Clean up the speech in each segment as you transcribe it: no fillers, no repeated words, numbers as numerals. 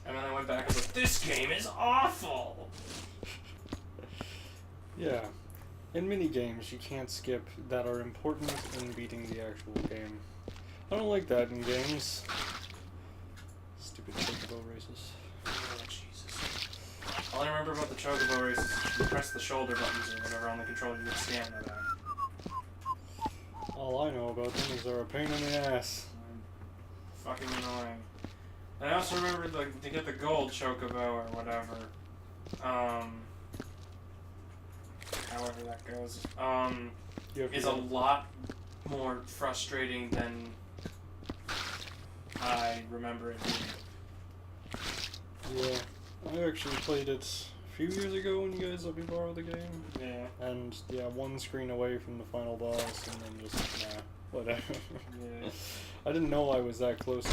And then I went back and was like, this game is awful! Yeah. In mini games, you can't skip that are important in beating the actual game. I don't like that in games. Stupid chocobo races. Oh, Jesus. All I remember about the chocobo races is you press the shoulder buttons or whatever on the controller to get stamina back. All I know about them is they're a pain in the ass. Fucking annoying. And I also remember to get the gold chocobo or whatever. However that goes. Is a lot more frustrating than I remember it being. Yeah, I actually played it a few years ago when you guys let me borrow the game. Yeah. And yeah, one screen away from the final boss, and then just nah, whatever. Yeah. I didn't know I was that close.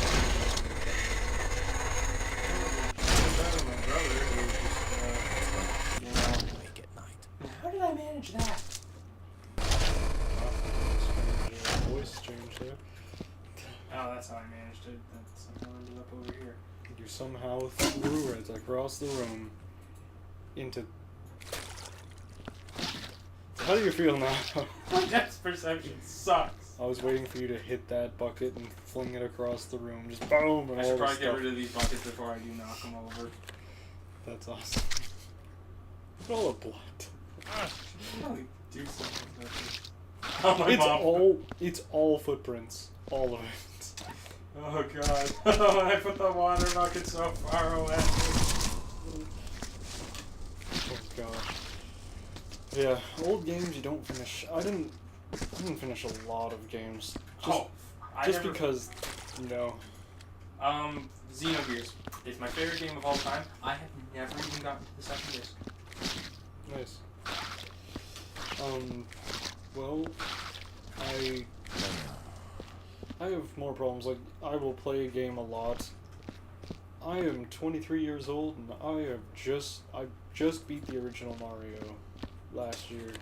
My brother, who was just, Wake at night. how did I manage that? Voice change there. Oh, that's how I managed it. That somehow ended up over here. You somehow threw it across the room into. How do you feel now? My depth perception sucks. I was waiting for you to hit that bucket and fling it across the room. Just boom! And I all should the probably stuff. get rid of these buckets before I do knock them over. That's awesome. Look at all the blood. Probably do something about it. Oh, my mom. It's all footprints. All of it. Oh god. I put the water bucket so far away. Oh god. Yeah, old games you don't finish. I didn't finish a lot of games. Just because, you know. Xenogears. It's my favorite game of all time. I have never even gotten to the second disc. Nice. Well, I have more problems. Like, I will play a game a lot. I am 23 years old, and I just beat the original Mario last year.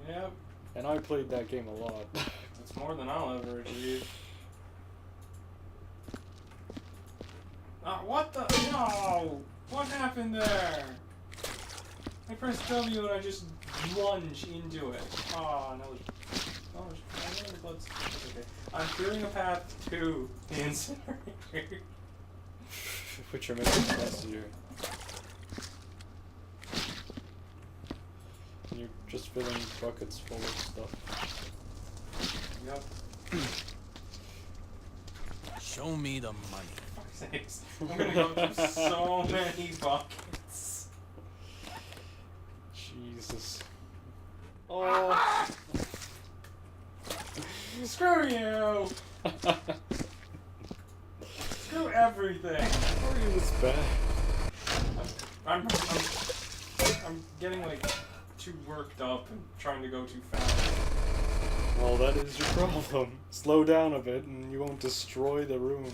Yep. And I played that game a lot. That's more than I'll ever achieve. What the? No! What happened there? I pressed W and I just lunge into it. Oh, no. Oh, let's. Okay. I'm clearing a path to the incinerator. Which are making sense here. And you're just filling buckets full of stuff. Yep. Show me the money. For fuck's sakes. I'm gonna go through so many buckets. Jesus. Oh. Screw you! Screw everything! Mario was bad. I'm getting like too worked up and trying to go too fast. Well, that is your problem. Slow down a bit and you won't destroy the room.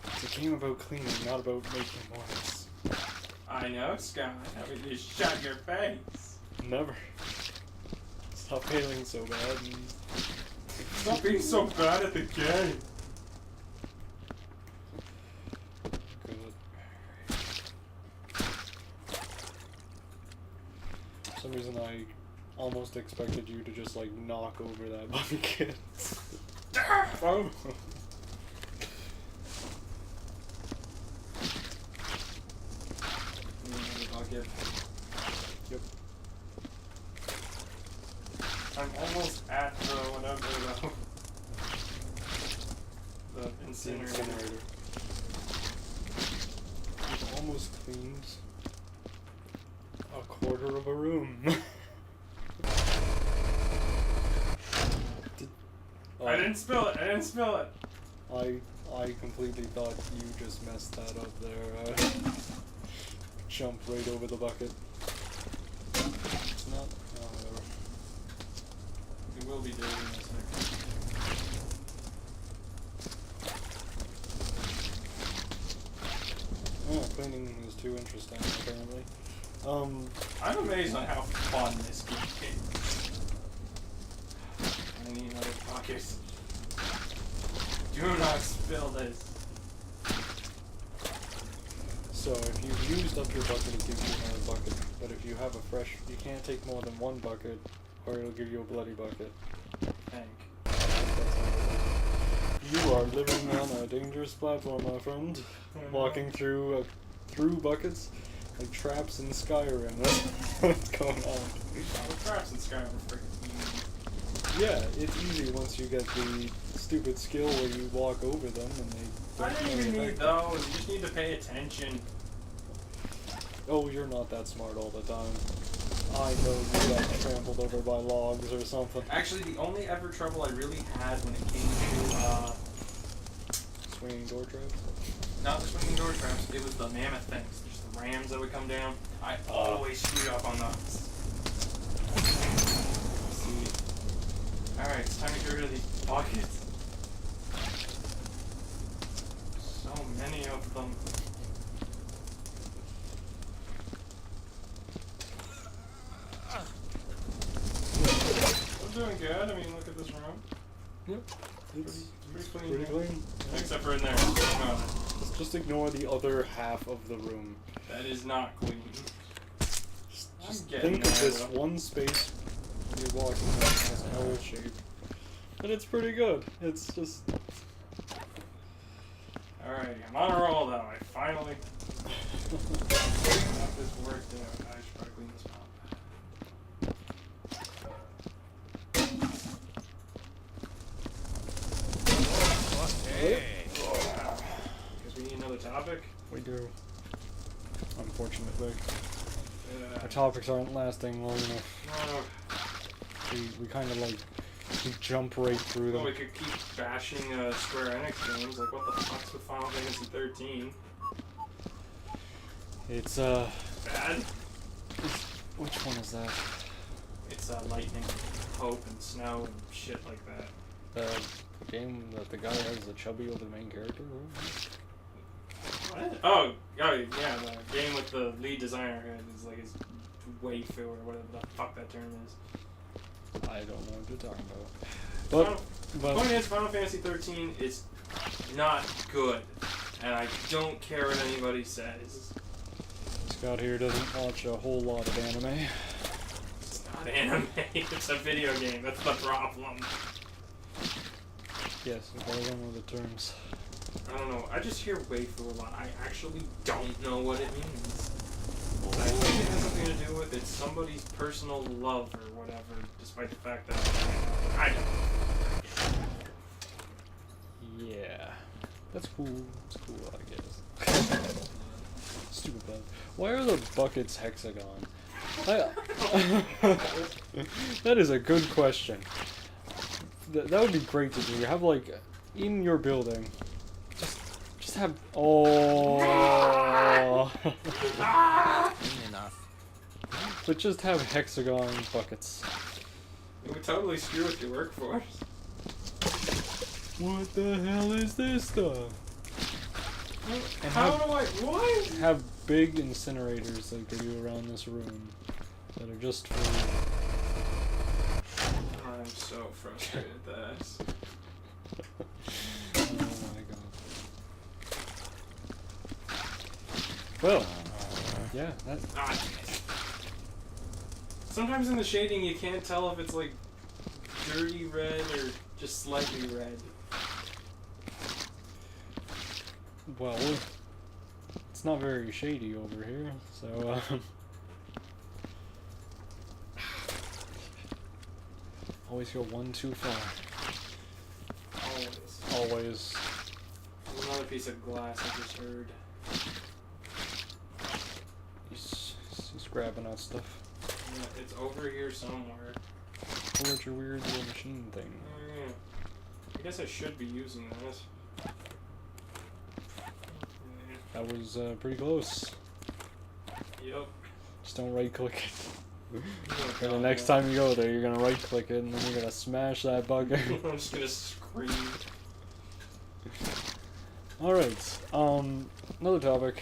It's a game about cleaning, not about making noise. I know, Scott. How would you shut your face? Never. Stop failing so bad and... Stop being so bad at the game. Good. For some reason I almost expected you to just like knock over that bucket. Oh. Bucket. Yep. I'm almost at the whatever though. The incinerator. You've almost cleaned a quarter of a room. I didn't spill it. I didn't spill it. I completely thought you just messed that up there. Jump right over the bucket. It's not. Oh, whatever. It will be dirty in a second. Oh, cleaning is too interesting, apparently. I'm amazed on how fun this game is. I need another bucket. Do not spill this. So if you've used up your bucket, it gives you another bucket. But if you have a fresh, you can't take more than one bucket, or it'll give you a bloody bucket. Thank. You are living on a dangerous platform, my friend. Walking through buckets like traps in Skyrim. That's what's going on. The traps in Skyrim are freaking easy. Yeah, it's easy once you get the stupid skill where you walk over them and they. I didn't even need those. You just need to pay attention. Oh, you're not that smart all the time. I know you got trampled over by logs or something. Actually, the only ever trouble I really had when it came to Swinging door traps? not the swinging door traps, it was the mammoth things. Just the rams that would come down. I always screwed up on those. See. Alright, it's time to get rid of these buckets. So many of them. I'm doing good. I mean, look at this room. Yep. It's Pretty clean. clean. Except for in there. No, Just ignore the other half of the room. that is not clean. Just getting think of there, this though. one space you're walking in as an L shape. And it's pretty good. It's just... Alright, I'm on a roll though. I finally got this worked out. I should probably clean this up. Hey. Because we need another topic. We do. Unfortunately. Yeah. Our topics aren't lasting long enough. Oh, We kind of like... We jump right through well, them. we could keep bashing Square Enix games. Like, what the fuck's with Final Fantasy 13? It's, Bad? Which one is that? It's lightning, hope, and snow, and shit like that. The game that the guy has a chubby over the main character? What? Oh, yeah, the game with the lead designer is like his waifu or whatever the fuck that term is. I don't know what you're talking about. But Point is, Final Fantasy 13 is not good, and I don't care what anybody says. Scott here doesn't watch a whole lot of anime. It's not anime, it's a video game, that's the problem. Yes, but I don't know the terms. I don't know, I just hear waifu a lot. I actually don't know what it means. I think it has something to do with it's somebody's personal love or whatever, despite the fact that I don't. Yeah. That's cool. It's cool, I guess. Stupid bug. Why are the buckets hexagon? That is a good question. That would be great to do. Have like in your building. Just have Enough. but just have hexagon buckets. It would totally screw with your workforce. What the hell is this stuff? And How do I. What? have big incinerators like they do around this room that are just for I'm so frustrated at this. oh my god. Well, yeah, that Ah, sometimes in the shading you can't tell if it's like dirty red or just slightly red. well, it's not very shady over here, so always go one too far. Always. Always. There's another piece of glass I just heard. He's grabbing at stuff. Yeah, it's over here somewhere. Pull out your weird little machine thing. Oh, yeah. I guess I should be using this. That was pretty close. Yep. Just don't right click it. Oh, And the God, next yeah. time you go there, you're gonna right click it and then you're gonna smash that bucket. I'm just gonna scream. Alright, another topic.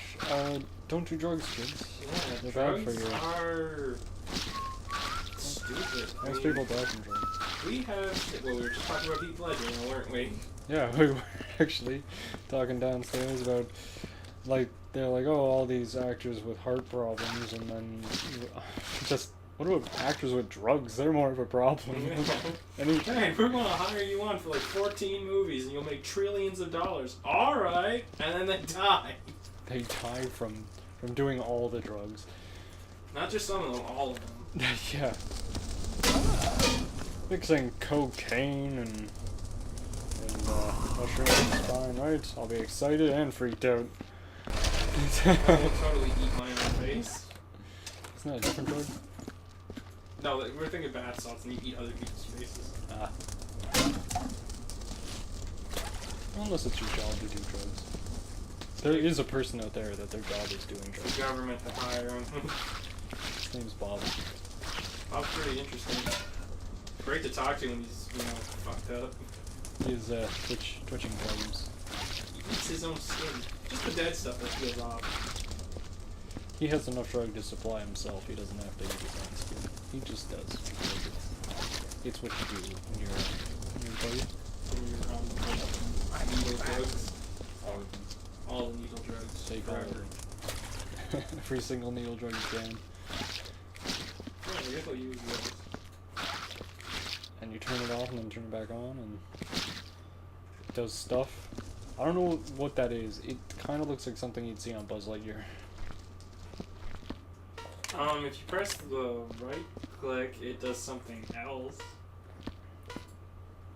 Don't do drugs, kids. Yeah, They're bad for drugs you. are stupid. Most people die from drugs. We have. Well, we were just talking about Heath Ledger, weren't we? Yeah, we were actually talking downstairs about like they're like, oh, all these actors with heart problems, and then just what about actors with drugs? They're more of a problem. Any Hey, we're gonna hire you on for like 14 movies and you'll make trillions of dollars. Alright! And then they die. they die from doing all the drugs. Not just some of them, all of them. Yeah. Mixing cocaine and mushrooms is fine, right? I'll be excited and freaked out. I will totally eat my own face. Isn't that a different drug? No, we're thinking bath salts and you eat other people's faces. Ah. Unless it's your job to do drugs. There is a person out there that their job is doing The drugs. government to hire him. His name's Bob. Bob's pretty interesting. Great to talk to when he's, fucked up. He has twitching problems. He eats his own skin. Just the dead stuff that feels off. He has enough drug to supply himself. He doesn't have to eat his own skin. He just does. Because it's what you do when you're a buddy. When you're on needle drugs. All the needle drugs. Take forever. Every single needle drug you can. Yeah, I guess I'll use those. And you turn it off and then turn it back on and it does stuff. I don't know what that is. It kind of looks like something you'd see on Buzz Lightyear. If you press the right click, it does something else.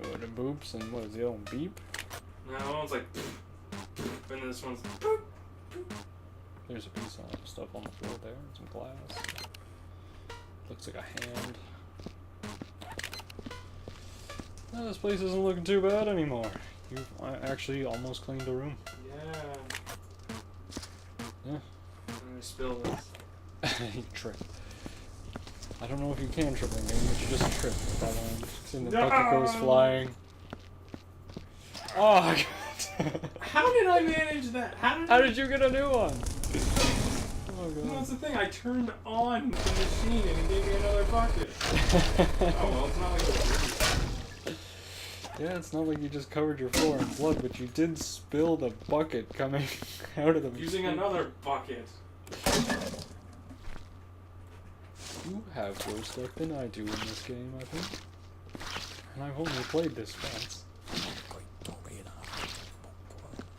Oh, it boops and what is the other one? Beep? No, that one's like, and this one's. There's a piece of stuff on the floor there. Some glass. Looks like a hand. No, this place isn't looking too bad anymore. You've actually almost cleaned the room. Yeah. Yeah. I'm gonna spill this. You trip. I don't know if you can trip in game, but you just trip with that one. And the bucket goes flying. Oh, God. How did I manage that? How did you get a new one? Oh, Well, God. that's the thing. I turned on the machine and it gave me another bucket. Oh well, it's not like it was dirty. Yeah, it's not like you just covered your floor in blood, but you did spill the bucket coming out of the Using machine. another bucket. You have worse luck than I do in this game, I think. And I've only played this once.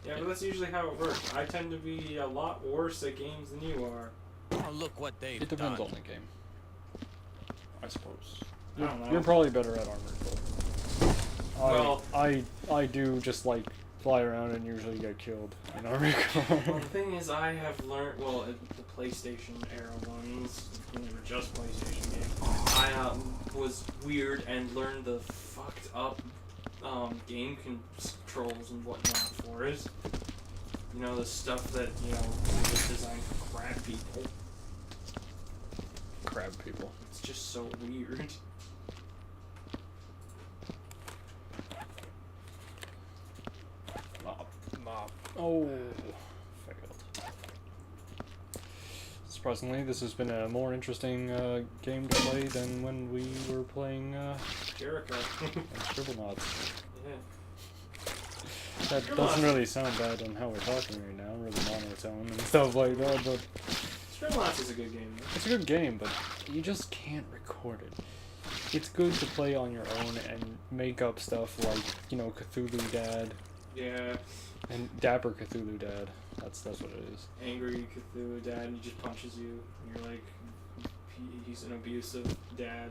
Yeah, but that's usually how it works. I tend to be a lot worse at games than you are. Oh, look what they've It depends done. on the game, I suppose. I don't know. You're probably better at Armored Core. Well- I do just like fly around and usually get killed in Armored Well, Core. the thing is, I have learned, well, at the PlayStation era ones, when they were just PlayStation games, I was weird and learned the fucked up game controls and whatnot for it. You know, the stuff that, was designed for crab people. Crab people. It's just so weird. Mop. Oh, failed. Surprisingly, this has been a more interesting game to play than when we were playing Jericho. Scribblenauts. Yeah. That doesn't really sound bad on how we're talking right now, really monotone and stuff like that, but Scribblenauts is a good game, though. it's a good game, but you just can't record it. It's good to play on your own and make up stuff like, Cthulhu Dad Yeah. and Dapper Cthulhu Dad. That's what it is. Angry Cthulhu dad, and he just punches you, and you're like, he's an abusive dad,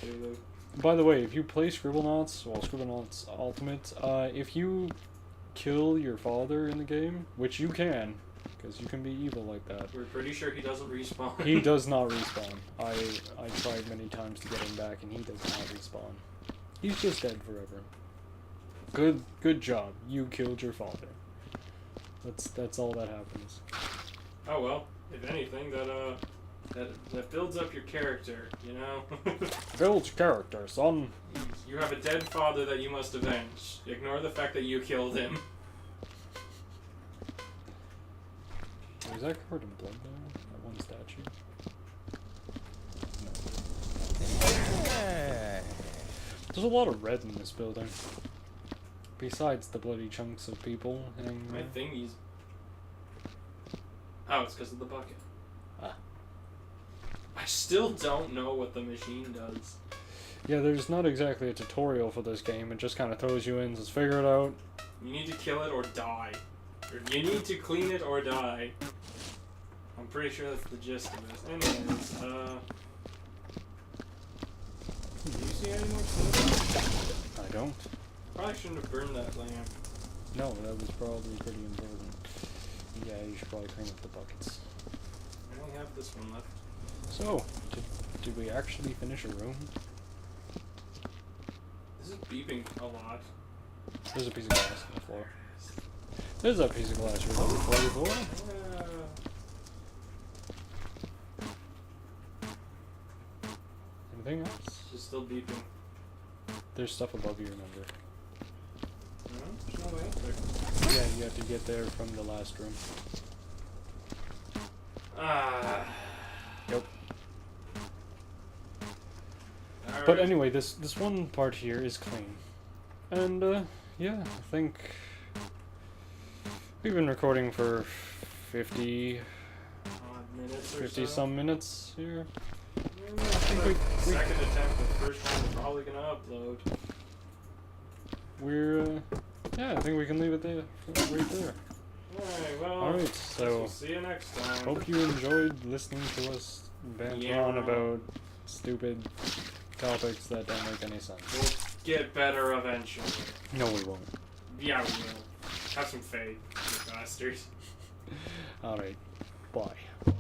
Cthulhu. By the way, if you play Scribblenauts, Scribblenauts Ultimate, if you kill your father in the game, which you can, because you can be evil like that, We're pretty sure he doesn't respawn. he does not respawn. I tried many times to get him back, and he does not respawn. He's just dead forever. Good job. You killed your father. That's all that happens. Oh well, if anything, that builds up your character, Build character, son. You have a dead father that you must avenge. Ignore the fact that you killed him. Was that covered in blood there? That one statue? No. Hey. There's a lot of red in this building. Besides the bloody chunks of people hanging My around. thingies Oh, it's because of the bucket. Ah. I still don't know what the machine does. Yeah, there's not exactly a tutorial for this game. It just kind of throws you in, says figure it out. You need to kill it or die. Or you need to clean it or die. I'm pretty sure that's the gist of this. Anyways, do you see any more food? I don't. Probably shouldn't have burned that lamp. No, that was probably pretty important. Yeah, you should probably clean up the buckets. I only have this one left. So, did we actually finish a room? This is beeping a lot. There's a piece of glass on the floor. There's a piece of glass here on the floor. Anything else? It's still beeping. There's stuff above you, remember? No, there's no way up there. Yeah, you have to get there from the last room. Yep. But anyway, this one part here is clean. And, yeah, I think we've been recording for 50 minutes or 50 so. some minutes here. I think we second attempt, the first one we're probably gonna upload. We're, yeah, I think we can leave it there, right there. Alright, well, Alright, so we'll see you next time. hope you enjoyed listening to us banter on about stupid topics that don't make any sense. We'll get better eventually. No, we won't. Yeah, we will. Have some faith, you bastards. Alright, bye.